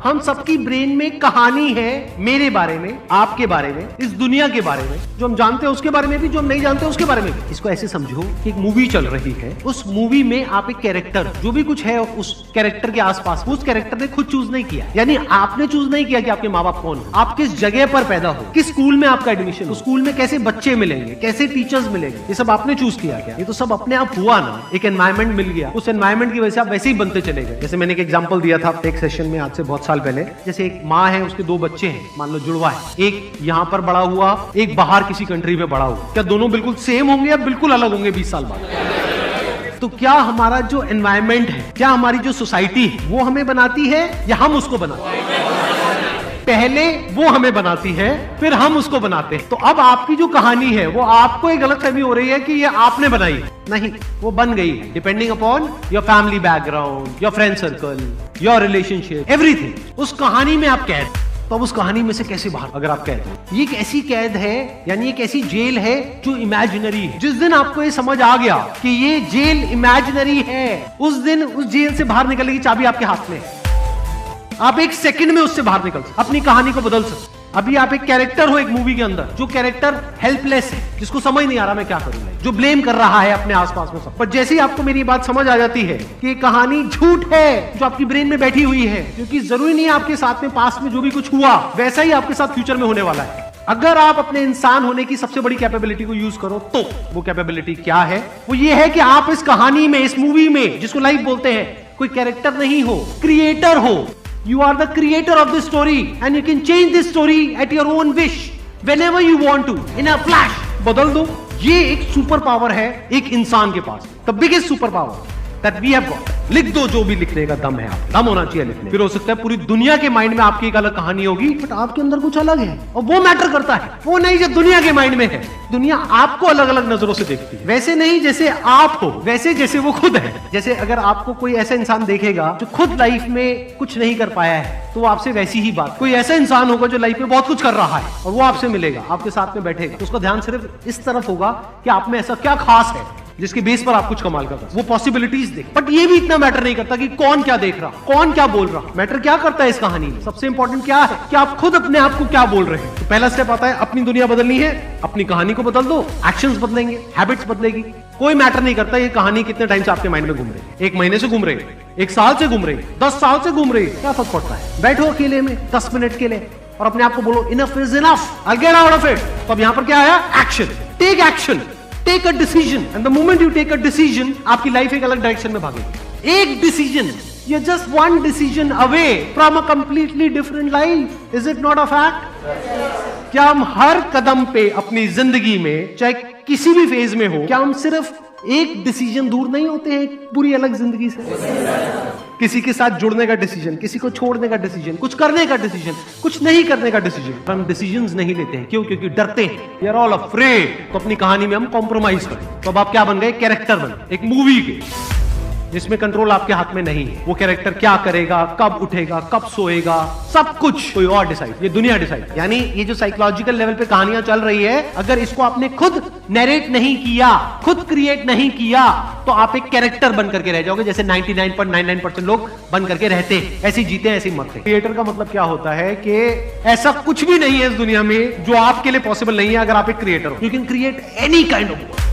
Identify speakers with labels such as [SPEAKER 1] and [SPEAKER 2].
[SPEAKER 1] हम सबकी ब्रेन में कहानी है, मेरे बारे में, आपके बारे में, इस दुनिया के बारे में, जो हम जानते हैं उसके बारे में भी, जो हम नहीं जानते उसके बारे में भी। इसको ऐसे समझो कि एक मूवी चल रही है, उस मूवी में आप एक कैरेक्टर, जो भी कुछ है उस कैरेक्टर के आसपास, उस कैरेक्टर ने खुद चूज नहीं किया, यानी आपने चूज नहीं किया कि आपके माँ बाप कौन हो, आप किस जगह पर पैदा हो, किस स्कूल में आपका एडमिशन, उस स्कूल में कैसे बच्चे मिलेंगे, कैसे टीचर्स मिलेंगे, ये सब आपने चूज किया क्या? ये तो सब अपने आप हुआ ना, एक एनवायरमेंट मिल गया, उस एनवायरमेंट की वजह से आप वैसे ही बनते चले गए। जैसे मैंने एक एग्जांपल दिया था एक सेशन में आज से बहुत साल पहले, जैसे एक माँ है, उसके दो बच्चे हैं, मान लो जुड़वा है, एक यहाँ पर बड़ा हुआ, एक बाहर किसी कंट्री में बड़ा हुआ, क्या दोनों बिल्कुल सेम होंगे या बिल्कुल अलग होंगे 20 साल बाद? तो क्या हमारा जो एनवायरमेंट है, क्या हमारी जो सोसाइटी है, वो हमें बनाती है या हम उसको बनाते हैं? पहले वो हमें बनाती है, फिर हम उसको बनाते हैं। तो अब आपकी जो कहानी है वो आपको एक गलतफहमी हो रही है कि ये आपने बनाई है, नहीं, वो बन गई है depending upon your family background, your friend circle, your relationship, everything. उस कहानी में आप कैद, तो अब उस कहानी में से कैसे बाहर? अगर आप कैद हो, ये एक ऐसी कैद है, यानी एक ऐसी जेल है जो इमेजिनरी है। जिस दिन आपको ये समझ आ गया कि ये जेल इमेजिनरी है, उस दिन उस जेल से बाहर निकलने की चाबी आपके हाथ में है। आप एक सेकंड में उससे बाहर निकल सकते, अपनी कहानी को बदल सकते। अभी आप एक कैरेक्टर हो एक मूवी के अंदर, जो कैरेक्टर हेल्पलेस है, जिसको समझ नहीं आ रहा मैं क्या करूं, जो ब्लेम कर रहा है अपने आसपास में सब। पर जैसे ही आपको मेरी बात समझ आ जाती है कि ये कहानी झूठ है जो आपकी ब्रेन में बैठी हुई है, क्योंकि जरूरी नहीं है आपके साथ में पास्ट में जो भी कुछ हुआ वैसा ही आपके साथ फ्यूचर में होने वाला है। अगर आप अपने इंसान होने की सबसे बड़ी कैपेबिलिटी को यूज करो तो वो कैपेबिलिटी क्या है? वो ये है कि आप इस कहानी में, इस मूवी में, जिसको लाइफ बोलते हैं, कोई कैरेक्टर नहीं हो, क्रिएटर हो। You are the creator of this story and you can change this story at your own wish whenever you want to, in a flash. बदल दो। ये एक सुपर पावर है एक इंसान के पास, the biggest super power that we have got. लिख दो जो भी लिखने का दम है, आप दम होना चाहिए लिखने। फिर हो सकता है पूरी दुनिया के माइंड में आपकी एक अलग कहानी होगी, बट आपके अंदर कुछ अलग है और वो मैटर करता है, वो नहीं जो दुनिया के माइंड में है। दुनिया आपको अलग अलग नजरों से देखती है, वैसे नहीं जैसे आप हो, वैसे जैसे वो खुद है। जैसे अगर आपको कोई ऐसा इंसान देखेगा जो खुद लाइफ में कुछ नहीं कर पाया है, तो वो आपसे वैसी ही बात। कोई ऐसा इंसान होगा जो लाइफ में बहुत कुछ कर रहा है और वो आपसे मिलेगा, आपके साथ में बैठेगा, तो उसका ध्यान सिर्फ इस तरफ होगा कि आप में ऐसा क्या खास है जिसके बेस पर आप कुछ कमाल कर सकते, वो पॉसिबिलिटीज देख। बट ये भी इतना मैटर नहीं करता कि कौन क्या देख रहा, कौन क्या बोल रहा। मैटर क्या करता है इस कहानी में? सबसे इंपॉर्टेंट क्या है कि आप खुद अपने आप को क्या बोल रहे हैं। तो पहला स्टेप आता है अपनी दुनिया बदलनी है, अपनी कहानी को बदल दो, एक्शंस बदलेंगे, हैबिट्स बदलेगी। कोई मैटर नहीं करता ये कहानी कितने टाइम से आपके माइंड में घूम रही है, 1 महीने से घूम रही है, 1 साल से घूम रही है, 10 साल से घूम रही है, क्या फर्क पड़ता है? बैठो अकेले में 10 मिनट के लिए और अपने आप को बोलो enough is enough, I get out of it. तो अब यहां पर क्या आया? Action. Take action, take a decision, and the moment you take a decision, आपकी लाइफ एक अलग डायरेक्शन में भागेगी। एक decision, you're just one decision away from a completely different life. Is it not a fact? क्या हम हर कदम पे अपनी जिंदगी में, चाहे किसी भी फेज में हो, क्या हम सिर्फ एक डिसीजन दूर नहीं होते हैं एक पूरी अलग जिंदगी से? किसी के साथ जुड़ने का डिसीजन, किसी को छोड़ने का डिसीजन, कुछ करने का डिसीजन, कुछ नहीं करने का डिसीजन। हम डिसीजंस नहीं लेते हैं, क्यों? क्योंकि डरते हैं, वी आर ऑल अफ्रेड। तो अपनी कहानी में हम कॉम्प्रोमाइज करें। तो अब आप क्या बन गए? कैरेक्टर बन, एक मूवी के, जिसमें कंट्रोल आपके हाथ में नहीं है। वो कैरेक्टर क्या करेगा, कब उठेगा, कब सोएगा, सब कुछ कोई और डिसाइड, ये दुनिया डिसाइड। यानी ये जो साइकोलॉजिकल लेवल पे कहानियां चल रही है, अगर इसको आपने खुद नैरेट नहीं किया, खुद क्रिएट नहीं किया, तो आप एक कैरेक्टर बन करके रह जाओगे, जैसे 99.99% लोग बन करके रहते हैं। ऐसे जीते हैं, ऐसे मरते हैं। क्रिएटर का मतलब क्या होता है कि ऐसा कुछ भी नहीं है इस दुनिया में जो आपके लिए पॉसिबल नहीं है अगर आप एक क्रिएटर हो। You can create any kind of